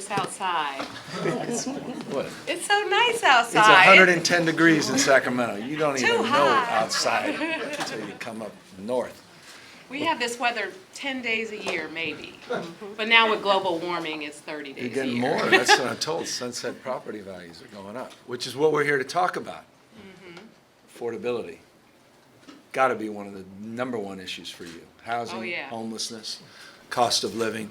this outside. What? It's so nice It's outside. 110 degrees in Sacramento. You don't Too even know hot. outside until you come up north. We have this weather 10 days a year, maybe. But now with global warming, it's 30 days You're a getting year. more. That's what I'm told. Sunset property values are going up, which is what we're here to talk about. Affordability. Got to be one of the #1 issues for you. Housing, Oh, yeah. homelessness, cost of living.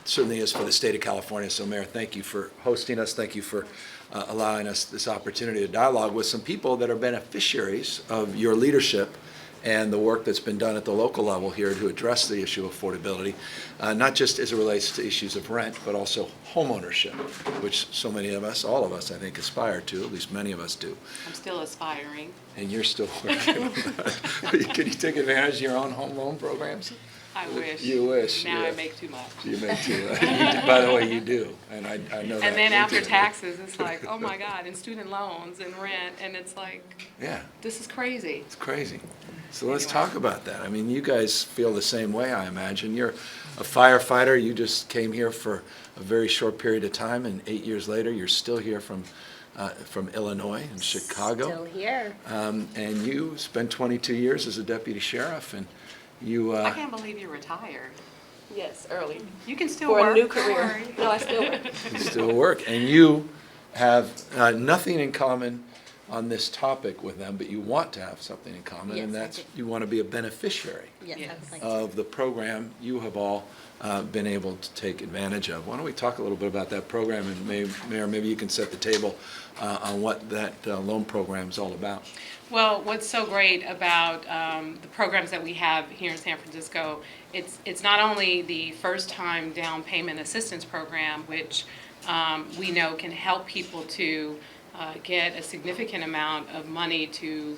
Certainly is for the state of California. So, Mayor, thank you for hosting us. Thank you for allowing us this opportunity to dialogue with some people that are beneficiaries of your leadership and the work that's been done at the local level here to address the issue of affordability, not just as it relates to issues of rent, but also home ownership, which so many of us, all of us, I think, aspire to, at least many of us do. I'm still aspiring. And you're still working on that. Can you take advantage of your own home loan programs? I wish. You wish. Now yeah. I make too much. You make too. By the way, you do, and I know that. And then after intimately. taxes, it's like, oh my God, and student loans and rent, and it's like, Yeah, this is crazy. it's crazy. So let's Anyway. talk about that. I mean, you guys feel the same way, I imagine. You're a firefighter. You just came here for a very short period of time, and 8 years later, you're still here from Illinois and Chicago. Still here. And you spent 22 years as a deputy sheriff, and you. I can't believe you're retired. Yes, early. You can still For work. a new don't career. worry. No, I still work. You still work, and you have nothing in common on this topic with them, but you want to have something in common, and Yes, I that's do. you want to be a beneficiary Yes, I Yes. would like to. of the program you have all been able to take advantage of. Why don't we talk a little bit about that program, and Mayor, maybe you can set the table on what that loan program is all about. Well, what's so great about the programs that we have here in San Francisco, it's not only the first-time down payment assistance program, which we know can help people to get a significant amount of money to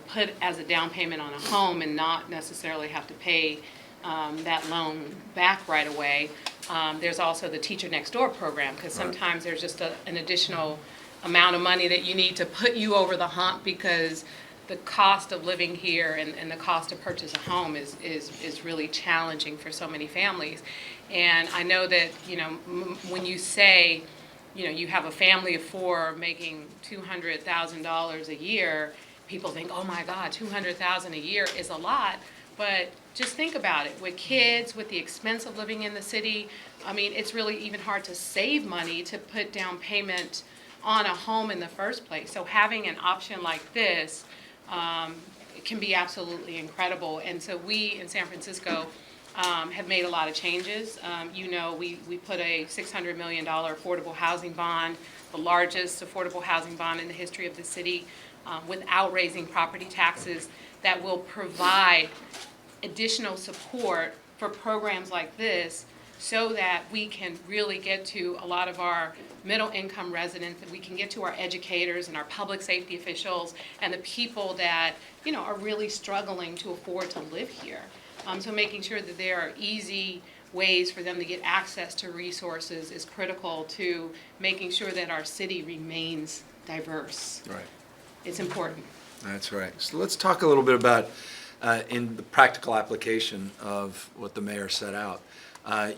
put as a down payment on a home and not necessarily have to pay that loan back right away. There's also the Teacher Next Door program, because sometimes there's just an additional amount of money that you need to put you over the hump, because the cost of living here and the cost to purchase a home is really challenging for so many families. And I know that, when you say, you have a family of 4 making $200,000 a year, people think, oh my God, $200,000 a year is a lot. But just think about it. With kids, with the expense of living in the city, I mean, it's really even hard to save money to put down payment on a home in the first place. So having an option like this can be absolutely incredible. And so we in San Francisco have made a lot of changes. We put a $600 million affordable housing bond, the largest affordable housing bond in the history of the city, without raising property taxes, that will provide additional support for programs like this, so that we can really get to a lot of our middle income residents, and we can get to our educators and our public safety officials and the people that, are really struggling to afford to live here. So making sure that there are easy ways for them to get access to resources is critical to making sure that our city remains diverse. Right. It's important. That's right. So let's talk a little bit about in the practical application of what the mayor set out.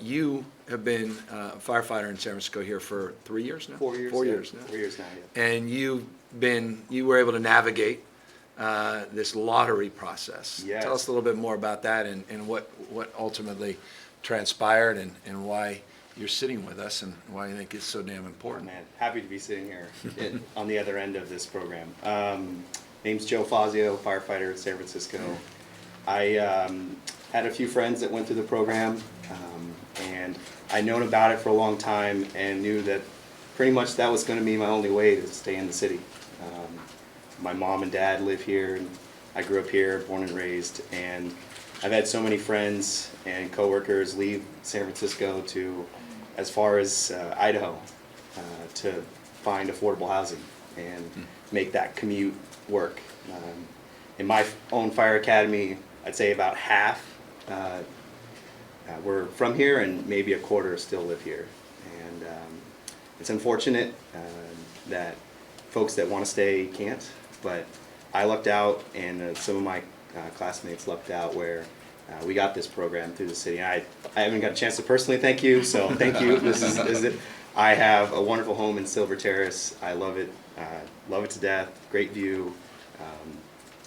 You have been a firefighter in San Francisco here for 3 years now? 4 years. 4 yeah. years now. 4 years now, yeah. And you were able to navigate this lottery process. Yes. Tell us a little bit more about that and what ultimately transpired and why you're sitting with us and why you think it's so damn Oh, important. man, happy to be sitting here on the other end of this program. Name's Joe Fazio, firefighter in San Francisco. I had a few friends that went through the program, and I'd known about it for a long time and knew that pretty much that was going to be my only way to stay in the city. My mom and dad live here, and I grew up here, born and raised, and I've had so many friends and coworkers leave San Francisco to as far as Idaho to find affordable housing and make that commute work. In my own fire academy, I'd say about half were from here, and maybe a quarter still live here. And it's unfortunate that folks that want to stay can't, but I lucked out, and some of my classmates lucked out where we got this program through the city. I haven't got a chance to personally thank you, so thank you. This is it. I have a wonderful home in Silver Terrace. I love it to death. Great view.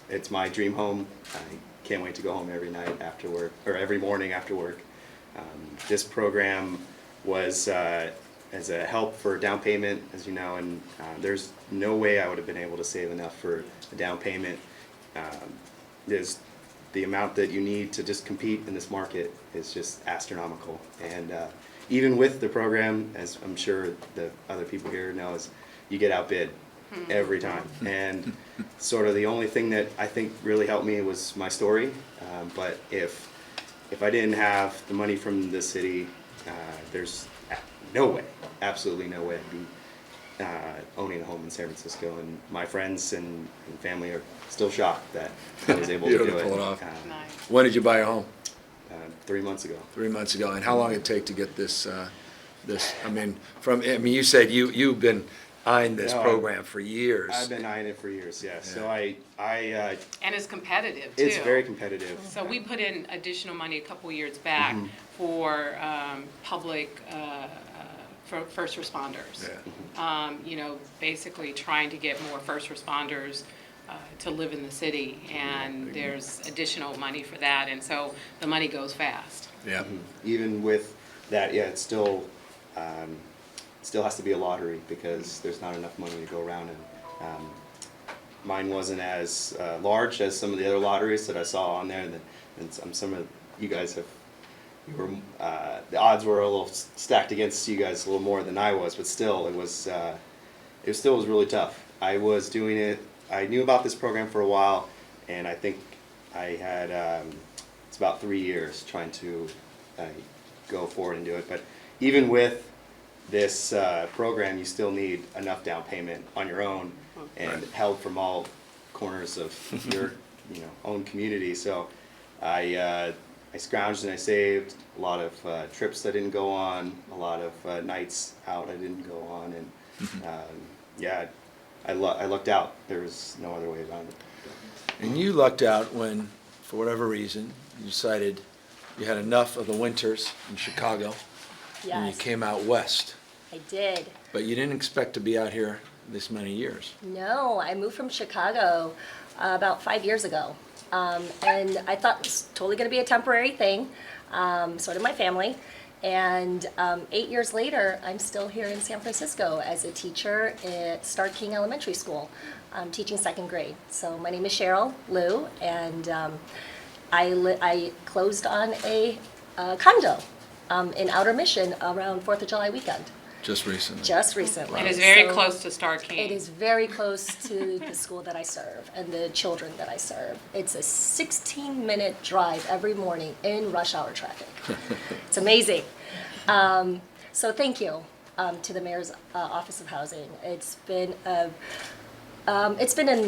It's my dream home. I can't wait to go home every night after work, or every morning after work. This program was as a help for down payment, as you know, and there's no way I would have been able to save enough for a down payment. There's the amount that you need to just compete in this market is just astronomical. And even with the program, as I'm sure the other people here know, is you get outbid every time. And sort of the only thing that I think really helped me was my story. But if I didn't have the money from the city, there's no way, absolutely no way I'd be owning a home in San Francisco. And my friends and family are still shocked that I was able to You do were able it. to pull it off. Nice. When did you buy a home? 3 months ago. 3 months ago. And how long did it take to get this, you said you've been eyeing this No, program for years. I've been eyeing it for years, yeah. So Yeah. And it's competitive, too. it's very competitive. So we put in additional money a couple years back for public, for first responders. Yeah. Basically trying to get more first responders to live in the city, and there's additional money for that, and so the money goes fast. Yeah. Even with that, yeah, it's still has to be a lottery because there's not enough money to go around, and mine wasn't as large as some of the other lotteries that I saw on there, and some of you guys the odds were a little stacked against you guys a little more than I was, but still it was really tough. I was doing it. I knew about this program for a while, and I think I had it's about 3 years trying to go forward and do it. But even with this program, you still need enough down payment on your own and Right. help from all corners of your own community. So I scrounged and I saved a lot of trips I didn't go on, a lot of nights out I didn't go on, and yeah, I lucked out. There was no other way around it. And you lucked out when, for whatever reason, you decided you had enough of the winters in Chicago, and you Yes, came out west. I did. But you didn't expect to be out here this many years. No, I moved from Chicago about 5 years ago. And I thought it was totally going to be a temporary thing. So did my family. And 8 years later, I'm still here in San Francisco as a teacher at Stark King Elementary School. I'm teaching second grade. So my name is Cheryl Liu, and I closed on a condo in Outer Mission around 4th of July weekend, Just recently. just recently. It is very So- close to Star King. It is very close to the school that I serve and the children that I serve. It's a 16-minute drive every morning in rush hour traffic. It's amazing. So thank you to the Mayor's Office of Housing. It's been an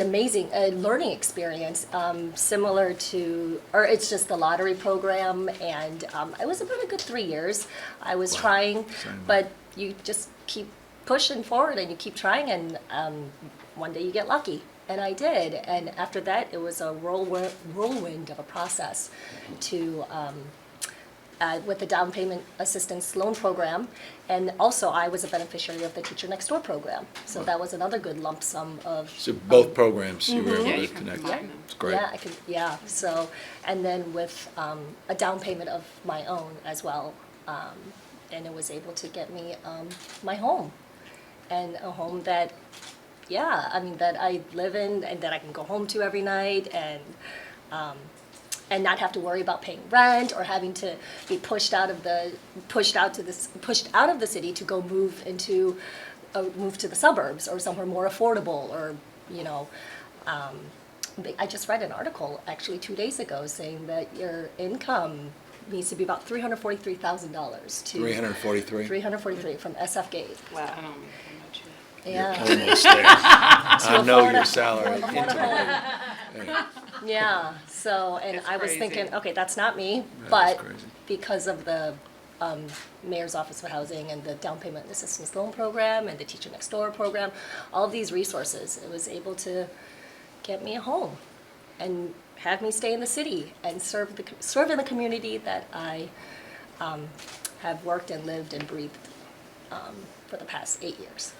amazing learning experience, similar to, or it's just the lottery program, and it was about a good 3 years. I was trying, but you just keep pushing forward and you keep trying, and one day you get lucky, and I did. And after that, it was a whirlwind of a process to with the down payment assistance loan program, and also I was a beneficiary of the Teacher Next Door program, so that was another good lump sum of. So both programs you were Yeah, able you to can connect. combine them. It's great. Yeah, I could, yeah, so, and then with a down payment of my own as well, and it was able to get me my home, and a home that, yeah, I mean, that I live in and that I can go home to every night, and not have to worry about paying rent or having to be pushed out of the city to go move to the suburbs or somewhere more affordable, or I just read an article actually 2 days ago saying that your income needs to be about $343,000 to 343? 343 from SF Gate. I don't know how much yet. Yeah. Almost there. I know afford your a- salary. afford a home. Yeah, so, and It's I was crazy. thinking, okay, that's not me, That is but crazy. because of the Mayor's Office of Housing and the Down Payment Assistance Loan Program and the Teacher Next Door program, all of these resources, it was able to get me a home and have me stay in the city and serve in the community that I have worked and lived and breathed for the past 8 years.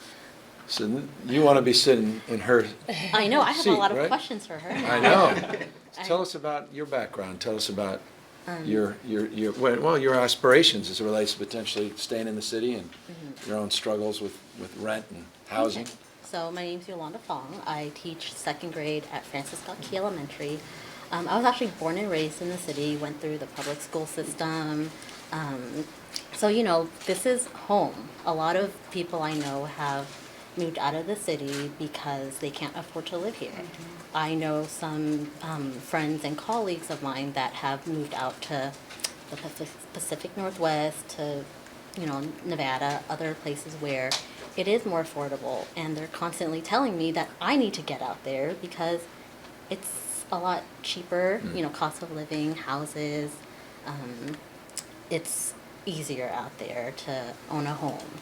So you want to be sitting in her I know, I have seat, a lot of right? questions for her now. I know. Tell us about your background. Tell us about your aspirations as it relates to potentially staying in the city and your own struggles with rent and housing. Okay. So my name's Yolanda Fong. I teach second grade at Francis Scott Key Elementary. I was actually born and raised in the city, went through the public school system. So, you know, this is home. A lot of people I know have moved out of the city because they can't afford to live here. I know some friends and colleagues of mine that have moved out to the Pacific Northwest, to, you know, Nevada, other places where it is more affordable, and they're constantly telling me that I need to get out there because it's a lot cheaper, you know, cost of living, houses. It's easier out there to own a home.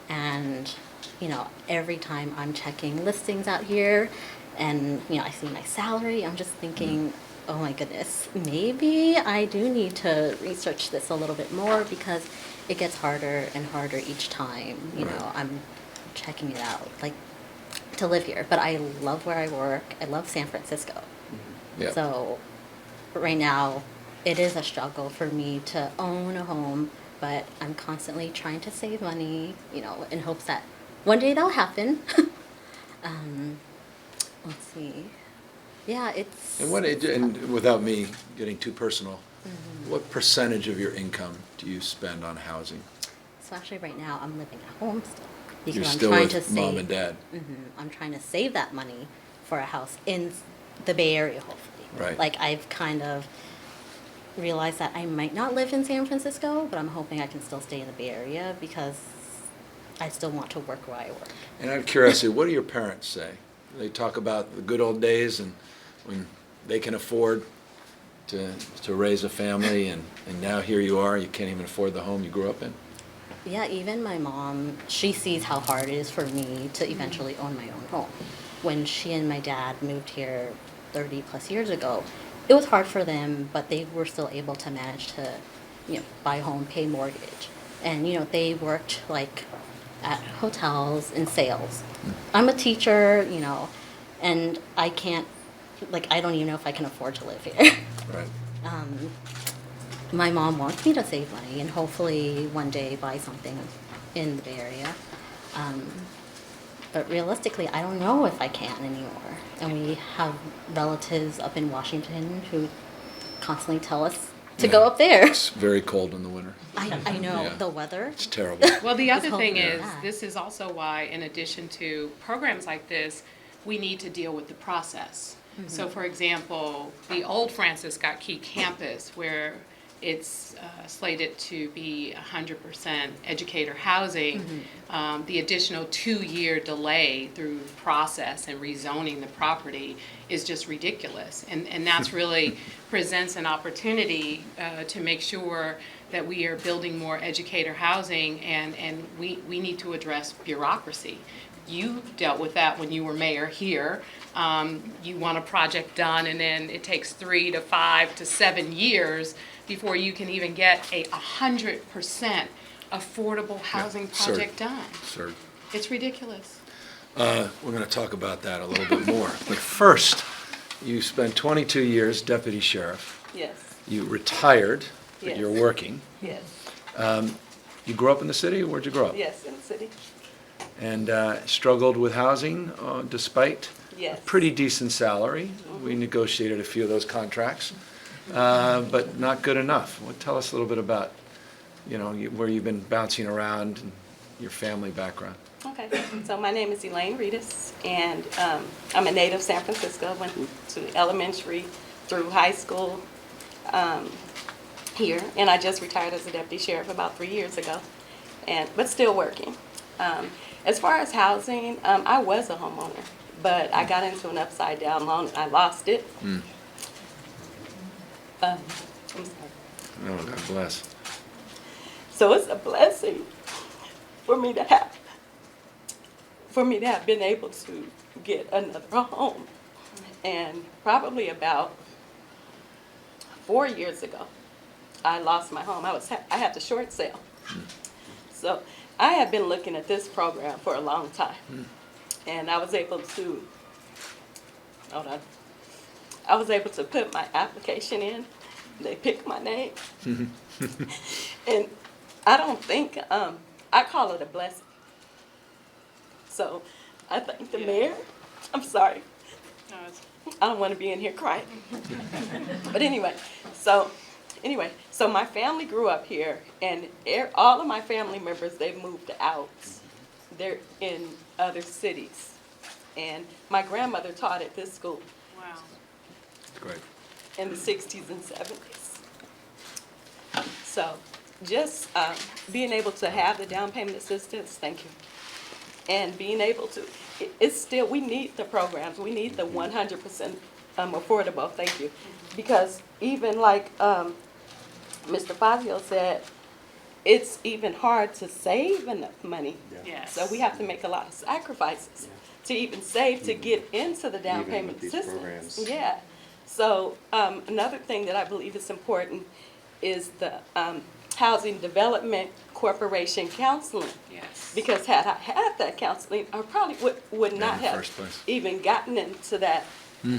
And, you know, every time I'm checking listings out here and, you know, I see my salary, I'm just thinking, oh my goodness, maybe I do need to research this a little bit more because it gets harder and harder each time, you know, I'm checking it out, like, to live here. But I love where I work. I love San Francisco. Yeah. So right now, it is a struggle for me to own a home, but I'm constantly trying to save money, you know, in hopes that one day that'll happen. Let's see. Yeah, it's... And without me getting too personal, what percentage of your income do you spend on housing? So actually right now, I'm living at home still. Because You're I'm still trying with to save, mom and dad? I'm trying to save that money for a house in the Bay Area, hopefully. Right. Like, I've kind of realized that I might not live in San Francisco, but I'm hoping I can still stay in the Bay Area because I still want to work where I work. And out of curiosity, what do your parents say? They talk about the good old days and when they can afford to raise a family, and now here you are, you can't even afford the home you grew up in? Yeah, even my mom, she sees how hard it is for me to eventually own my own home. When she and my dad moved here 30 plus years ago, it was hard for them, but they were still able to manage to, you know, buy a home, pay mortgage. And, you know, they worked like at hotels in sales. I'm a teacher, you know, and I can't, like, I don't even know if I can afford to live here. Right. My mom wants me to save money and hopefully one day buy something in the Bay Area. But realistically, I don't know if I can anymore. And we have relatives up in Washington who constantly tell us to go up there. It's very cold in the winter. I know, Yeah. the weather. It's terrible. Well, the other Let's thing hope is, not. this is also why, in addition to programs like this, we need to deal with the process. So, for example, the old Francis Scott Key campus, where it's slated to be 100% educator housing, the additional 2-year delay through process and rezoning the property is just ridiculous. And that's really presents an opportunity to make sure that we are building more educator housing, and we need to address bureaucracy. You dealt with that when you were mayor here. You want a project done, and then it takes 3 to 5 to 7 years before you can even get a 100% affordable housing absurd. project done. Sir, It's ridiculous. we're going to talk about that a little bit more. But first, you spent 22 years deputy sheriff. Yes, You retired, but Yes. you're working. yes, You grew up in the city? Where'd you grow up? yes, in the city. And struggled with housing despite Yes. a pretty decent salary. We negotiated a few of those contracts, but not good enough. Well, tell us a little bit about, you know, where you've been bouncing around and your family background. Okay, so my name is Elaine Reedus, and I'm a native San Francisco. Went to elementary through high school here, and I just retired as a deputy sheriff about 3 years ago, but still working. As far as housing, I was a homeowner, but I got into an upside down loan and I lost it. I'm sorry. Oh, God bless. So it's a blessing for me to have been able to get another home. And probably about 4 years ago, I lost my home. I had the short sale. So I have been looking at this program for a long time. And I was able to, hold on, I was able to put my application in. They picked my name. And I don't think, I call it a blessing. So I thank the mayor. I'm sorry. No, it's- I don't want to be in here crying. But anyway, so my family grew up here, and all of my family members, they've moved out. They're in other cities. And my grandmother taught at this school Wow. Great. in the 60s and 70s. So just being able to have the down payment assistance, thank you. And being able to, it's still, we need the programs. We need the 100% affordable, thank you. Because even like Mr. Fazio said, it's even hard to save enough money. Yes. So we have to make a lot of sacrifices to even save to get into the down Even payment with these assistance. programs. Yeah. So another thing that I believe is important is the Housing Development Corporation counseling. Yes. Because had I had that counseling, I probably would not in the have first place. even gotten into that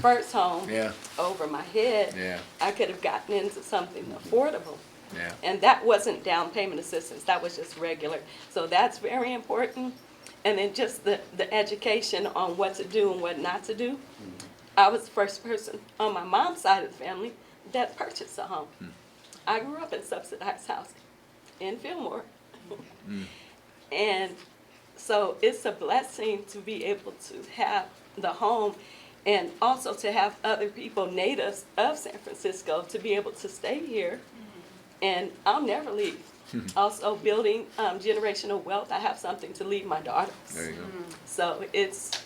first home Yeah. over my head. Yeah. I could have gotten into something affordable. Yeah. And that wasn't down payment assistance, that was just regular. So that's very important. And then just the education on what to do and what not to do. I was the first person on my mom's side of the family that purchased a home. I grew up in subsidized housing in Fillmore. And so it's a blessing to be able to have the home and also to have other people, natives of San Francisco, to be able to stay here. And I'll never leave. Also building generational wealth. I have something to leave my daughters. There you go. So it's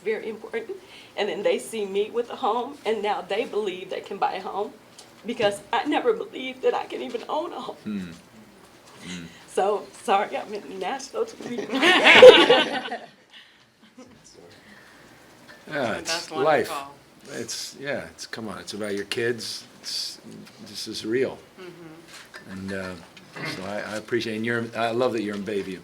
very important. And then they see me with a home, and now they believe they can buy a home because I never believed that I can even own a home. So, sorry, I'm in national TV. Yeah, That's it's life. wonderful. It's come on, it's about your kids. This is real. And so I appreciate, and I love that you're in Bayview,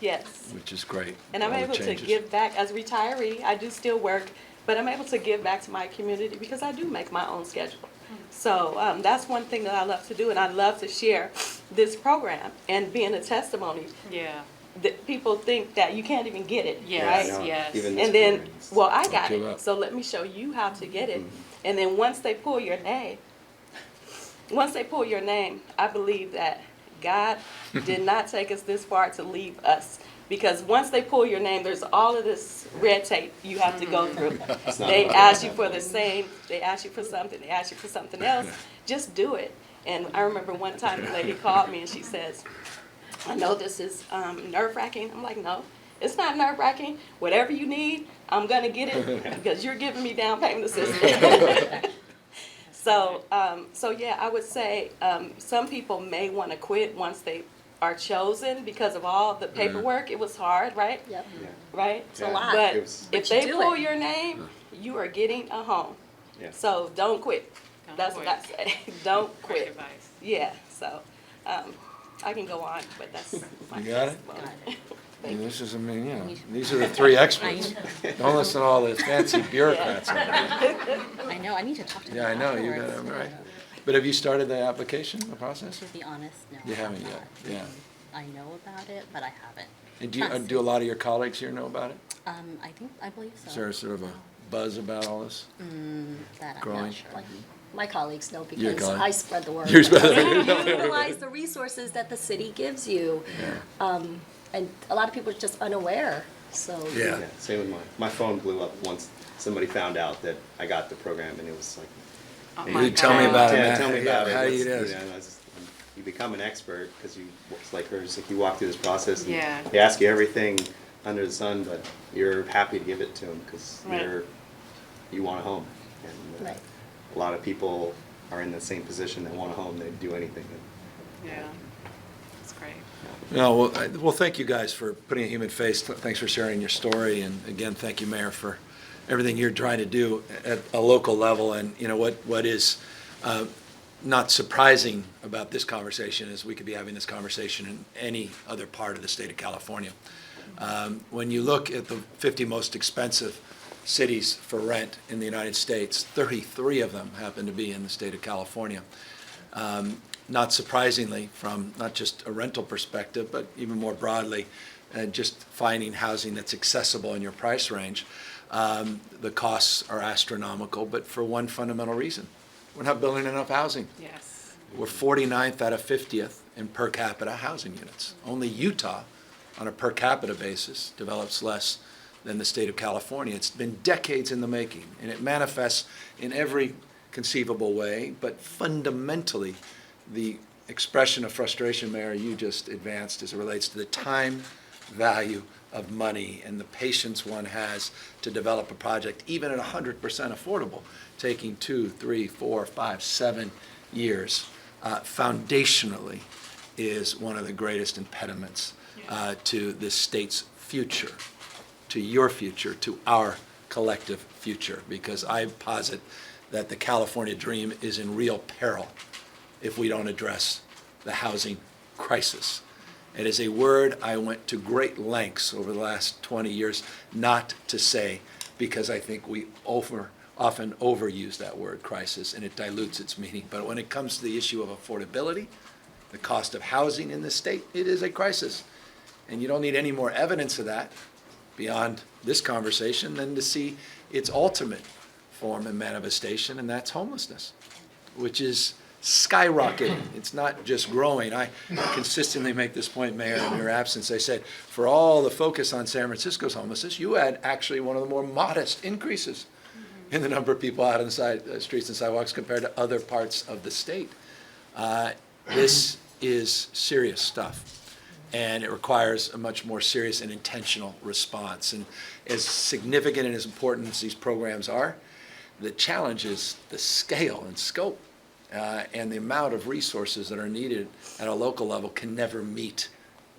Yes. which is great. And I'm All the able to changes. give back as a retiree. I do still work, but I'm able to give back to my community because I do make my own schedule. So that's one thing that I love to do, and I love to share this program and being a testimony. Yeah. That people think that you can't even get it, Yes. right? No, yes. even this And then, program is- well, I got give up. it, so let me show you how to get it. And then once they pull your name, I believe that God did not take us this far to leave us. Because once they pull your name, there's all of this red tape you have to go through. not They about ask it. you for the same, they ask you for something, they ask you for something else. Just do it. And I remember one time the lady called me and she says, I know this is nerve-wracking. I'm like, no, it's not nerve-wracking. Whatever you need, I'm gonna get it because you're giving me down payment assistance. So yeah, I would say some people may want to quit once they are chosen because of all the paperwork. It was hard, right? Yep. Yeah. Right? It's a lot. But It was- if But you they do pull it. your name, you are getting a home. Yeah. So don't quit. Don't That's quit. what I say. Don't Great quit. advice. Yeah, so I can go on, but that's my You got it? testimony. And this is, these are the three experts. Don't listen to all the fancy bureaucrats. I know, I need to talk to them. Yeah, I know, you got afterwards. it, right. But have you started the application, the process? To be honest, no. You I have haven't yet, not. yeah. I know about it, but I haven't. And do a lot of your colleagues here know about it? I believe so. Is there sort of a buzz about all this? That I'm growing? not sure. Like, my colleagues know Your because colleagues. I spread the word. Yours better. You utilize the resources that the city gives you. And a lot of people are just unaware, so. Yeah. Yeah, same with mine. My phone blew up once somebody found out that I got the program, and it was like, Oh Hey, my You tell me God. about it, yeah, man. tell me about it. How What's- you do you know, you become an expert because it's like hers, like you walk through this process and Yeah. they ask you everything under the sun, but you're happy to give it to them because Right. you want a home. And Right. a lot of people are in the same position. They want a home. They'd do anything. Yeah. That's great. No, well, thank you guys for putting a human face. Thanks for sharing your story. And again, thank you, Mayor, for everything you're trying to do at a local level. And, what is not surprising about this conversation is we could be having this conversation in any other part of the state of California. When you look at the 50 most expensive cities for rent in the United States, 33 of them happen to be in the state of California. Not surprisingly, from not just a rental perspective, but even more broadly, just finding housing that's accessible in your price range, the costs are astronomical, but for one fundamental reason. We're not building enough housing. Yes. We're 49th out of 50th in per capita housing units. Only Utah, on a per capita basis, develops less than the state of California. It's been decades in the making, and it manifests in every conceivable way, but fundamentally, the expression of frustration, Mayor, you just advanced as it relates to the time value of money and the patience one has to develop a project, even at 100% affordable, taking 2, 3, 4, 5, 7 years, foundationally is one of the greatest impediments to this state's future, to your future, to our collective future, because I posit that the California dream is in real peril if we don't address the housing crisis. It is a word I went to great lengths over the last 20 years not to say, because I think we often overuse that word, crisis, and it dilutes its meaning. But when it comes to the issue of affordability, the cost of housing in this state, it is a crisis. And you don't need any more evidence of that beyond this conversation than to see its ultimate form and manifestation, and that's homelessness, which is skyrocketing. It's not just growing. I consistently make this point, Mayor, in your absence. I said, for all the focus on San Francisco's homelessness, you had actually one of the more modest increases in the number of people out on the streets and sidewalks compared to other parts of the state. This is serious stuff, and it requires a much more serious and intentional response. And as significant and as important as these programs are, the challenge is the scale and scope and the amount of resources that are needed at a local level can never meet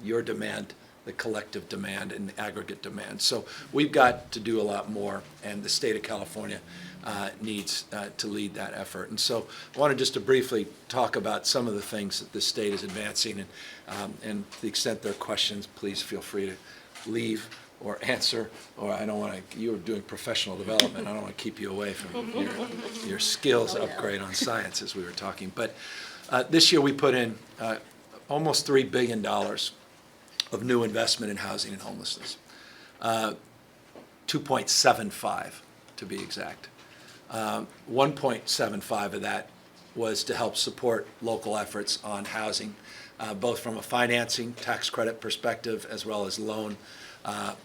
your demand, the collective demand and the aggregate demand. So we've got to do a lot more, and the state of California needs to lead that effort. And so I wanted just to briefly talk about some of the things that the state is advancing, and to the extent there are questions, please feel free to leave or answer, or I don't want to, you're doing professional development, I don't want to keep you away from your skills upgrade on science, as we were talking. But this year we put in almost $3 billion of new investment in housing and homelessness. 2.75 to be exact. 1.75 of that was to help support local efforts on housing, both from a financing tax credit perspective as well as loan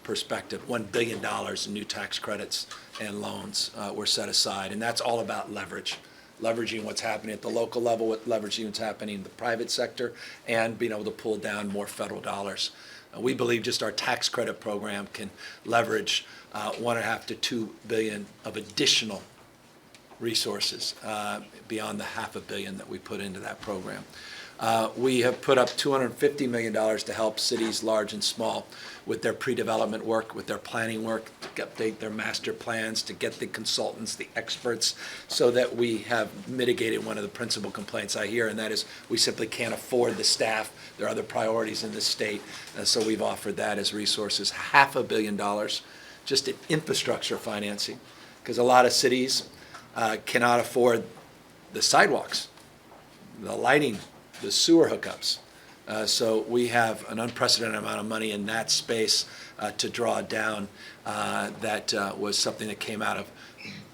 perspective. $1 billion in new tax credits and loans were set aside, and that's all about leveraging what's happening at the local level, leveraging what's happening in the private sector, and being able to pull down more federal dollars. We believe just our tax credit program can leverage $1.5 to $2 billion of additional resources beyond the $500 million that we put into that program. We have put up $250 million to help cities large and small with their pre-development work, with their planning work, to update their master plans, to get the consultants, the experts, so that we have mitigated one of the principal complaints I hear, and that is we simply can't afford the staff. There are other priorities in this state, so we've offered that as resources. $500 million just in infrastructure financing, because a lot of cities cannot afford the sidewalks, the lighting, the sewer hookups. So we have an unprecedented amount of money in that space to draw down. That was something that came out of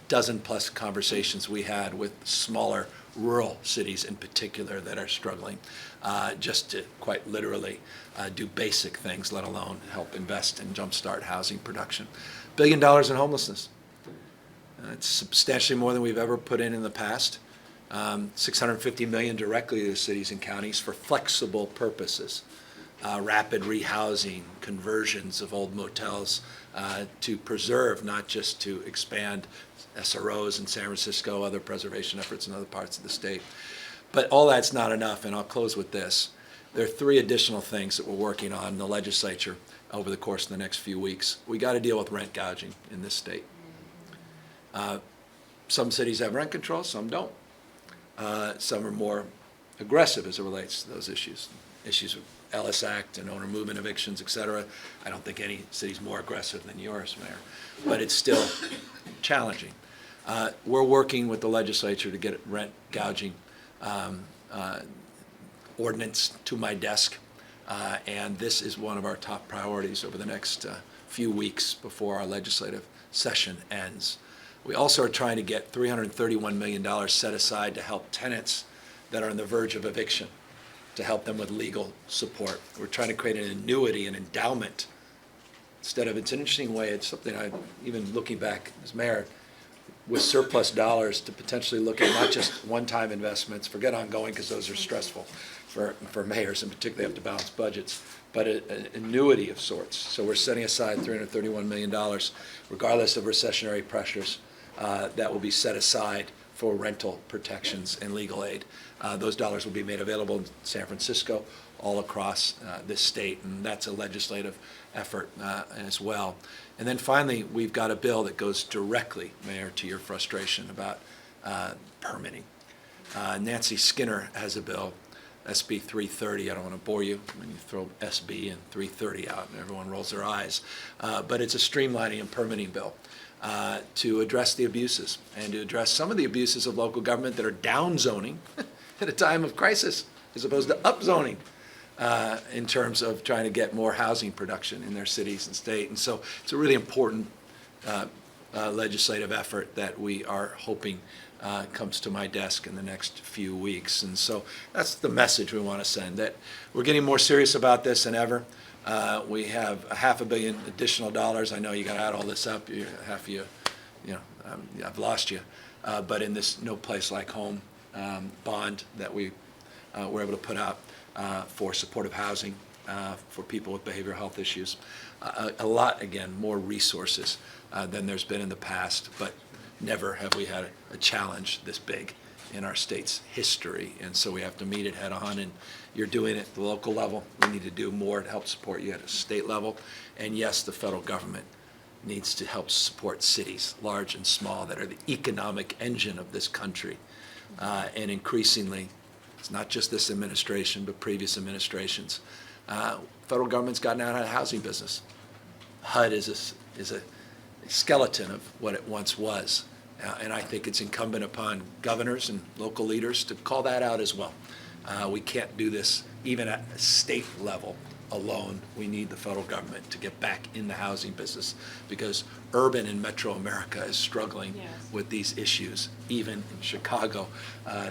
dozen-plus conversations we had with smaller rural cities in particular that are struggling just to quite literally do basic things, let alone help invest and jumpstart housing production. $1 billion in homelessness. It's substantially more than we've ever put in the past. $650 million directly to the cities and counties for flexible purposes, rapid rehousing, conversions of old motels to preserve, not just to expand SROs in San Francisco, other preservation efforts in other parts of the state. But all that's not enough, and I'll close with this. There are 3 additional things that we're working on in the legislature over the course of the next few weeks. We got to deal with rent gouging in this state. Some cities have rent control, some don't. Some are more aggressive as it relates to those issues. Issues with Ellis Act and owner movement evictions, et cetera. I don't think any city's more aggressive than yours, Mayor, but it's still challenging. We're working with the legislature to get rent gouging ordinance to my desk, and this is one of our top priorities over the next few weeks before our legislative session ends. We also are trying to get $331 million set aside to help tenants that are on the verge of eviction, to help them with legal support. We're trying to create an annuity, an endowment. Instead of, it's an interesting way, it's something I, even looking back as mayor, with surplus dollars to potentially look at not just one-time investments, forget ongoing because those are stressful for mayors, and particularly have to balance budgets, but an annuity of sorts. So we're setting aside $331 million, regardless of recessionary pressures, that will be set aside for rental protections and legal aid. Those dollars will be made available in San Francisco, all across this state, and that's a legislative effort as well. And then finally, we've got a bill that goes directly, Mayor, to your frustration about permitting. Nancy Skinner has a bill, SB 330. I don't want to bore you when you throw SB and 330 out and everyone rolls their eyes. But it's a streamlining and permitting bill to address the abuses and to address some of the abuses of local government that are down zoning at a time of crisis as opposed to up zoning in terms of trying to get more housing production in their cities and state. And so it's a really important legislative effort that we are hoping comes to my desk in the next few weeks. And so that's the message we want to send, that we're getting more serious about this than ever. We have $500 million additional dollars. I know you got to add all this up. Half of you, I've lost you. But in this No Place Like Home bond that we were able to put out for supportive housing for people with behavioral health issues, a lot, again, more resources than there's been in the past, but never have we had a challenge this big in our state's history. And so we have to meet it head on, and you're doing it at the local level. We need to do more to help support you at a state level. And yes, the federal government needs to help support cities, large and small, that are the economic engine of this country. And increasingly, it's not just this administration, but previous administrations. Federal government's gotten out of the housing business. HUD is a skeleton of what it once was. And I think it's incumbent upon governors and local leaders to call that out as well. We can't do this even at a state level alone. We need the federal government to get back in the housing business, because urban and metro America is struggling with these issues, even in Chicago,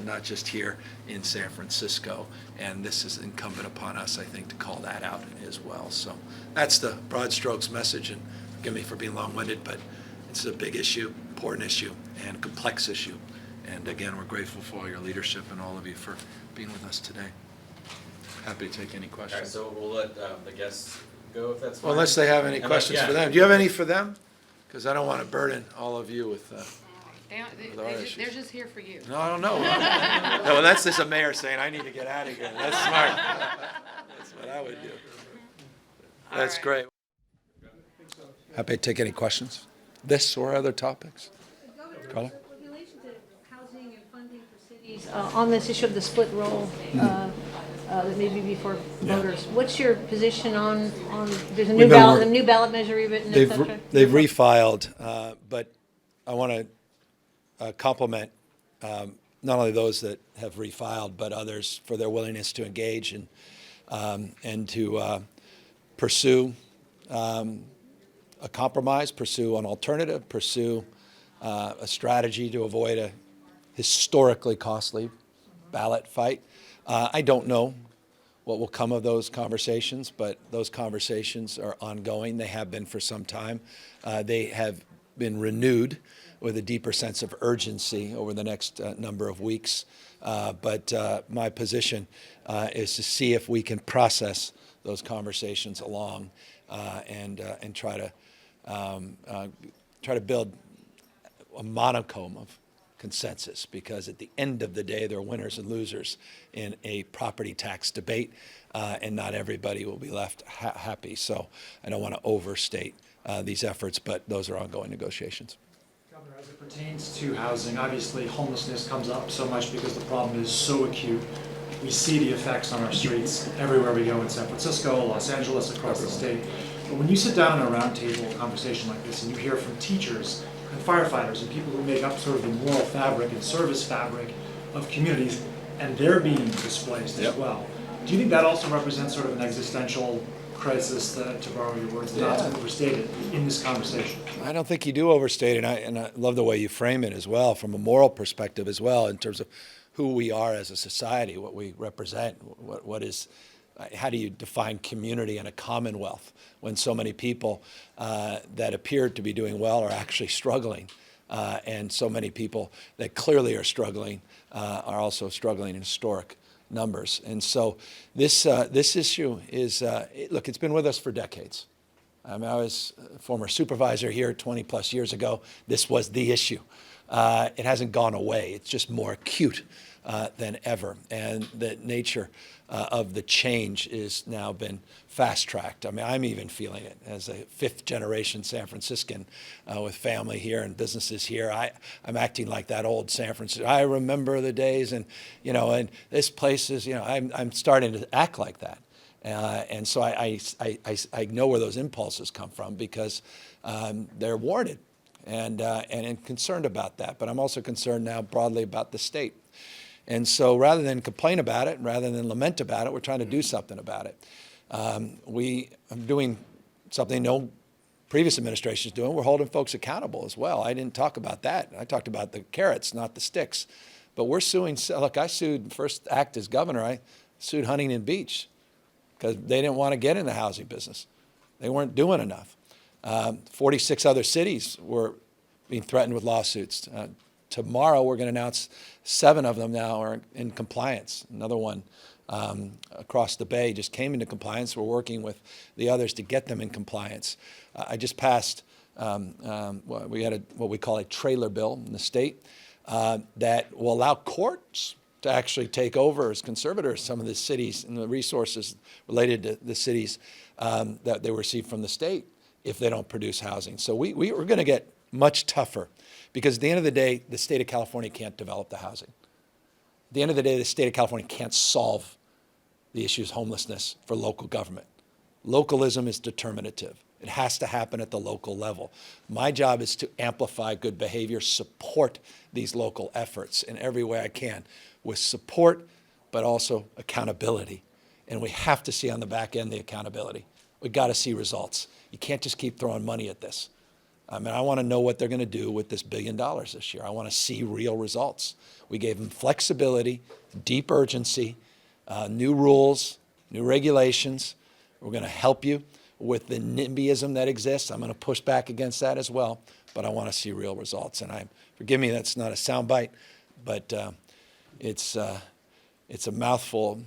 not just here in San Francisco. And this is incumbent upon us, I think, to call that out as well. So that's the broad strokes message, and forgive me for being long-winded, but it's a big issue, important issue, and complex issue. And again, we're grateful for all your leadership and all of you for being with us today. Happy to take any All right, questions. so we'll let the guests go if that's fine. Well, unless they have any questions for them. Do you have any for them? Because I don't want to burden all of you with, They're just here for you. no, I don't know. No, well, that's just a mayor saying, I need to get out of here. That's smart. That's what I would do. That's right. great. Happy to take any questions. This or other topics. Carla? In relation to housing and funding for cities, on this issue of the split roll, that may be before voters, what's your position on, there's a We've new been ballot, work- a new ballot measure rewritten, et cetera? They've refiled, but I want to compliment not only those that have refiled, but others for their willingness to engage and to pursue a compromise, pursue an alternative, pursue a strategy to avoid a historically costly ballot fight. I don't know what will come of those conversations, but those conversations are ongoing. They have been for some time. They have been renewed with a deeper sense of urgency over the next number of weeks. But my position is to see if we can process those conversations along and try to build a monochrome of consensus, because at the end of the day, there are winners and losers in a property tax debate, and not everybody will be left happy. So I don't want to overstate these efforts, but those are ongoing negotiations. Governor, as it pertains to housing, obviously homelessness comes up so much because the problem is so acute. We see the effects on our streets everywhere we go in San Francisco, Los Angeles, across the state. But when you sit down in a roundtable conversation like this and you hear from teachers and firefighters and people who make up sort of the moral fabric and service fabric of communities, and they're being displaced as well, do you think that also represents sort of an existential crisis, to borrow your words, not overstated in this conversation? I don't think you do overstate it, and I love the way you frame it as well, from a moral perspective as well, in terms of who we are as a society, what we represent, what is, how do you define community and a commonwealth when so many people that appear to be doing well are actually struggling, and so many people that clearly are struggling are also struggling in historic numbers. And so this issue is, look, it's been with us for decades. I mean, I was a former supervisor here 20 plus years ago. This was the issue. It hasn't gone away. It's just more acute than ever. And the nature of the change is now been fast-tracked. I mean, I'm even feeling it as a fifth-generation San Franciscan with family here and businesses here. I'm acting like that old San Francisco. I remember the days, and and this place is, I'm starting to act like that. And so I know where those impulses come from, because they're warranted, and I'm concerned about that. But I'm also concerned now broadly about the state. And so rather than complain about it, rather than lament about it, we're trying to do something about it. We are doing something no previous administration is doing. We're holding folks accountable as well. I didn't talk about that. I talked about the carrots, not the sticks. But we're suing. Look, I sued, first act as governor, I sued Huntington Beach because they didn't want to get in the housing business. They weren't doing enough. 46 other cities were being threatened with lawsuits. Tomorrow, we're going to announce 7 of them now are in compliance. Another one across the bay just came into compliance. We're working with the others to get them in compliance. I just passed, we had what we call a trailer bill in the state that will allow courts to actually take over as conservators some of the cities and the resources related to the cities that they receive from the state if they don't produce housing. So we're going to get much tougher, because at the end of the day, the state of California can't develop the housing. At the end of the day, the state of California can't solve the issues of homelessness for local government. Localism is determinative. It has to happen at the local level. My job is to amplify good behavior, support these local efforts in every way I can, with support, but also accountability. And we have to see on the back end the accountability. We've got to see results. You can't just keep throwing money at this. I mean, I want to know what they're going to do with this $1 billion this year. I want to see real results. We gave them flexibility, deep urgency, new rules, new regulations. We're going to help you with the NIMBYism that exists. I'm going to push back against that as well, but I want to see real results. And forgive me, that's not a soundbite, but it's a mouthful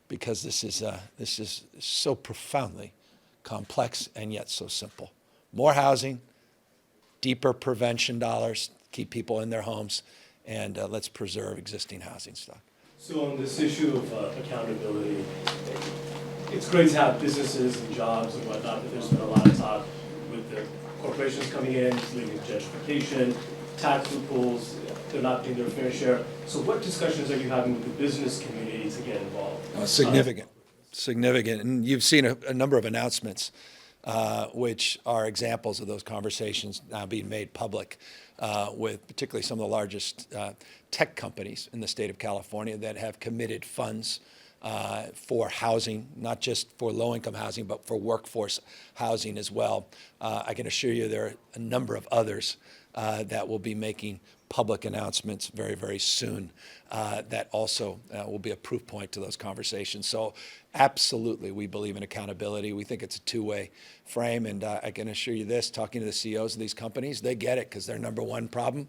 because this is so profoundly complex and yet so simple. More housing, deeper prevention dollars, keep people in their homes, and let's preserve existing housing stock. So on this issue of accountability, it's great to have businesses and jobs and whatnot, but there's been a lot of talk with the corporations coming in, leading to gentrification, tax loopholes, they're not paying their fair share. So what discussions are you having with the business community to get involved? Significant. And you've seen a number of announcements which are examples of those conversations now being made public with particularly some of the largest tech companies in the state of California that have committed funds for housing, not just for low-income housing, but for workforce housing as well. I can assure you there are a number of others that will be making public announcements very, very soon that also will be a proof point to those conversations. So absolutely, we believe in accountability. We think it's a two-way frame, and I can assure you this, talking to the CEOs of these companies, they get it, because their number one problem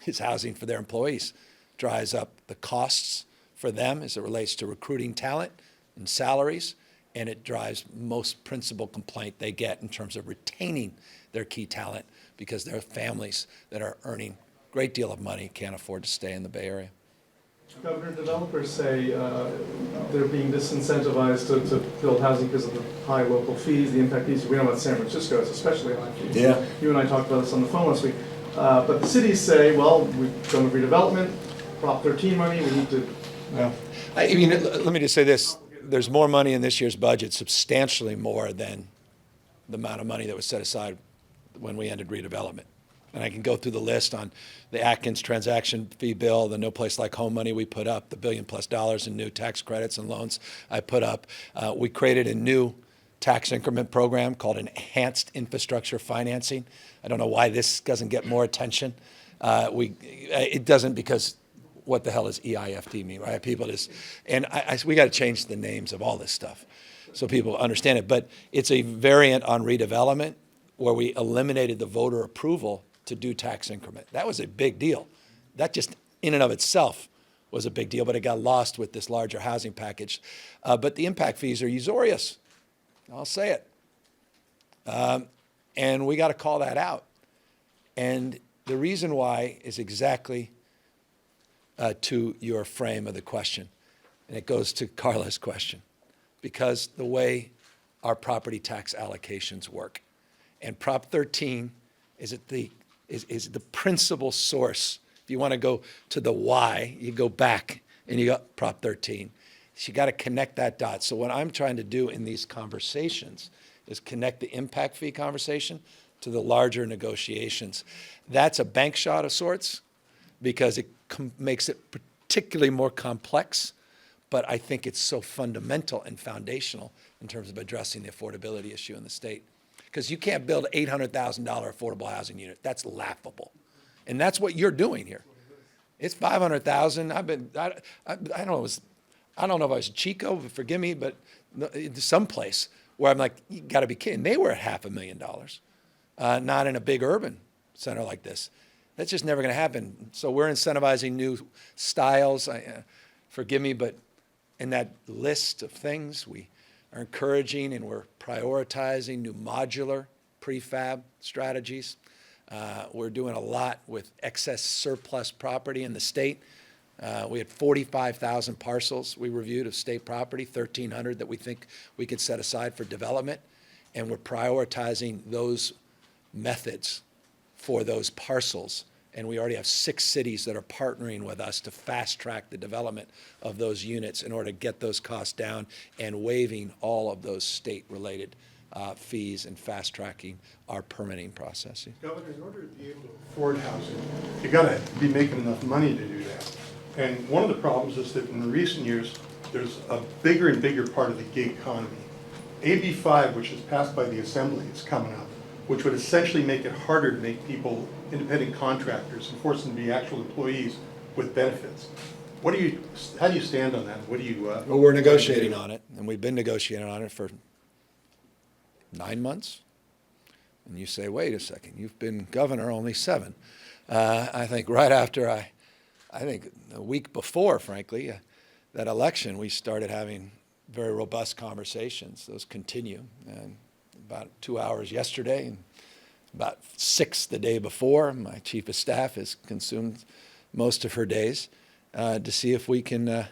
is housing for their employees. Drives up the costs for them as it relates to recruiting talent and salaries, and it drives most principal complaint they get in terms of retaining their key talent, because their families that are earning a great deal of money can't afford to stay in the Bay Area. Governor, developers say they're being disincentivized to build housing because of the high local fees, the impact fees. We know about San Francisco, it's especially high fees. Yeah. You and I talked about this on the phone last week. But the cities say, well, we've done a redevelopment, Prop 13 money, we need to. Well, I mean, let me just say this. There's more money in this year's budget, substantially more than the amount of money that was set aside when we ended redevelopment. And I can go through the list on the Atkins transaction fee bill, the No Place Like Home money we put up, the $1 billion+ in new tax credits and loans I put up. We created a new tax increment program called Enhanced Infrastructure Financing. I don't know why this doesn't get more attention. It doesn't, because what the hell does EIFT mean, right? People just, and we got to change the names of all this stuff so people understand it. But it's a variant on redevelopment where we eliminated the voter approval to do tax increment. That was a big deal. That just in and of itself was a big deal, but it got lost with this larger housing package. But the impact fees are usurious. I'll say it. And we got to call that out. And the reason why is exactly to your frame of the question. And it goes to Carla's question. Because the way our property tax allocations work. And Prop 13 is the principal source. If you want to go to the why, you go back and you got Prop 13. So you got to connect that dot. So what I'm trying to do in these conversations is connect the impact fee conversation to the larger negotiations. That's a bank shot of sorts because it makes it particularly more complex, but I think it's so fundamental and foundational in terms of addressing the affordability issue in the state. Because you can't build an $800,000 affordable housing unit. That's laughable. And that's what you're doing here. It's $500,000. I don't know if I was Chico, forgive me, but someplace where I'm like, you got to be kidding. They were at $500,000, not in a big urban center like this. That's just never going to happen. So we're incentivizing new styles. Forgive me, but in that list of things, we are encouraging and we're prioritizing new modular prefab strategies. We're doing a lot with excess surplus property in the state. We had 45,000 parcels we reviewed of state property, 1,300 that we think we could set aside for development. And we're prioritizing those methods for those parcels. And we already have 6 cities that are partnering with us to fast track the development of those units in order to get those costs down and waiving all of those state-related fees and fast tracking our permitting processing. Governor, in order to be able to afford housing, you got to be making enough money to do that. And one of the problems is that in the recent years, there's a bigger and bigger part of the gig economy. AB 5, which is passed by the Assembly, is coming up, which would essentially make it harder to make people independent contractors and force them to be actual employees with benefits. How do you stand on that? What do you? Well, we're negotiating on it, and we've been negotiating on it for 9 months. And you say, wait a second, you've been governor only 7. I think right after I think a week before, frankly, that election, we started having very robust conversations. Those continue. And about 2 hours yesterday and about 6 the day before. My chief of staff has consumed most of her days to see if we can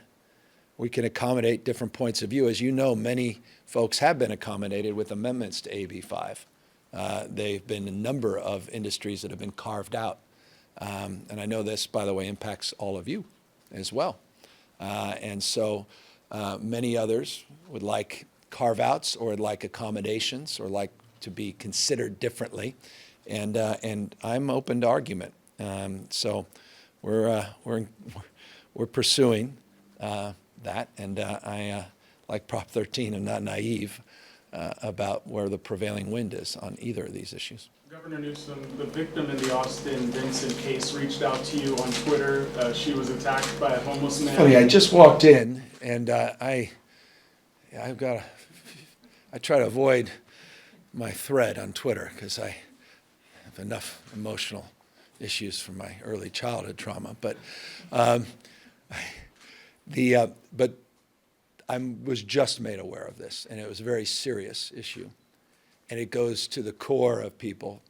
accommodate different points of view. As you know, many folks have been accommodated with amendments to AB 5. They've been a number of industries that have been carved out. And I know this, by the way, impacts all of you as well. And so many others would like carve-outs or would like accommodations or like to be considered differently. And I'm open to argument. So we're pursuing that. And I, like Prop 13, am not naive about where the prevailing wind is on either of these issues. Governor Newsom, the victim in the Austin Vincent case reached out to you on Twitter. She was attacked by a homeless man. Funny, I just walked in, and I try to avoid my thread on Twitter because I have enough emotional issues from my early childhood trauma. But I was just made aware of this, and it was a very serious issue. And it goes to the core of people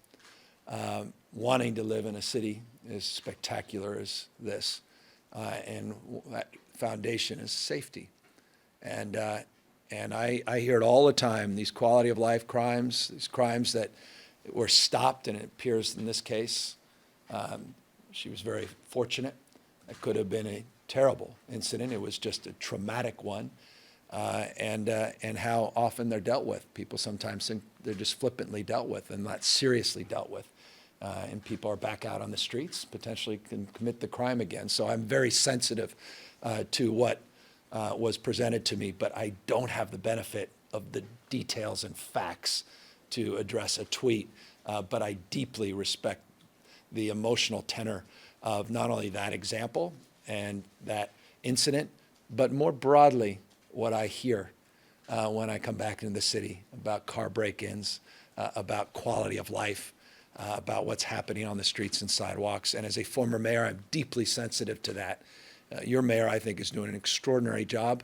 wanting to live in a city as spectacular as this. And that foundation is safety. And I hear it all the time, these quality of life crimes, these crimes that were stopped, and it appears in this case, She was very fortunate. It could have been a terrible incident. It was just a traumatic one. And how often they're dealt with. People sometimes think they're just flippantly dealt with and not seriously dealt with. And people are back out on the streets, potentially can commit the crime again. So I'm very sensitive to what was presented to me, but I don't have the benefit of the details and facts to address a tweet. But I deeply respect the emotional tenor of not only that example and that incident, but more broadly, what I hear when I come back into the city about car break-ins, about quality of life, about what's happening on the streets and sidewalks. And as a former mayor, I'm deeply sensitive to that. Your mayor, I think, is doing an extraordinary job,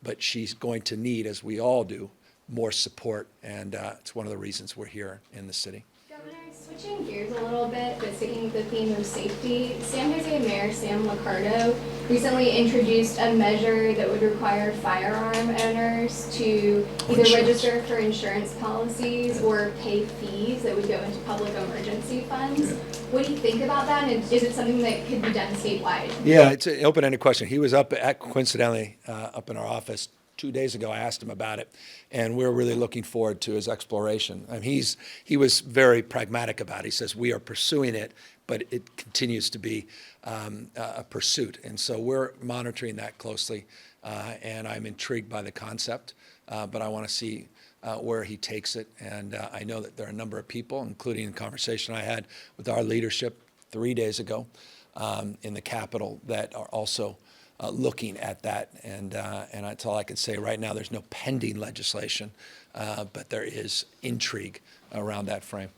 but she's going to need, as we all do, more support. And it's one of the reasons we're here in the city. Governor, switching gears a little bit, but sticking with the theme of safety, San Jose Mayor Sam Liccardo recently introduced a measure that would require firearm owners to either register for insurance policies or pay fees that would go into public emergency funds. What do you think about that, and is it something that could be done statewide? Yeah, it's an open-ended question. He was coincidentally up in our office 2 days ago. I asked him about it, and we're really looking forward to his exploration. I mean, he was very pragmatic about it. He says, we are pursuing it, but it continues to be a pursuit. And so we're monitoring that closely, and I'm intrigued by the concept, but I want to see where he takes it. And I know that there are a number of people, including the conversation I had with our leadership 3 days ago in the Capitol, that are also looking at that, and that's all I can say right now. There's no pending legislation, but there is intrigue around that frame.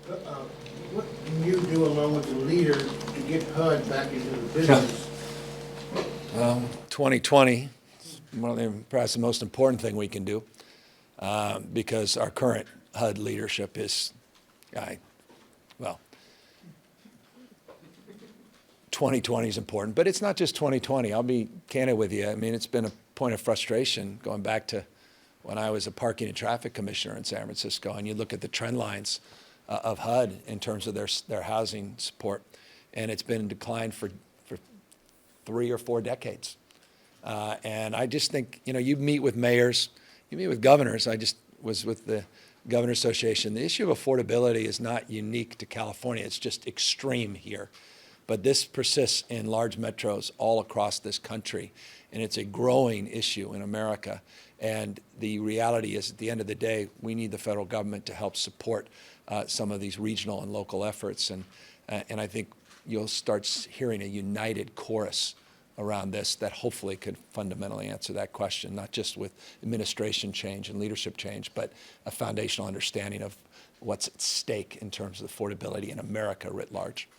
What can you do along with the leader to get HUD back into the business? 2020 is one of the perhaps the most important thing we can do, because our current HUD leadership is, well, 2020 is important, but it's not just 2020. I'll be candid with you. I mean, it's been a point of frustration going back to when I was a parking and traffic commissioner in San Francisco, and you look at the trend lines of HUD in terms of their housing support, and it's been in decline for 3 or 4 decades. And I just think, you meet with mayors, you meet with governors. I just was with the Governor Association. The issue of affordability is not unique to California. It's just extreme here. But this persists in large metros all across this country, and it's a growing issue in America. And the reality is, at the end of the day, we need the federal government to help support some of these regional and local efforts. And I think you'll start hearing a united chorus around this that hopefully could fundamentally answer that question, not just with administration change and leadership change, but a foundational understanding of what's at stake in terms of affordability in America writ large.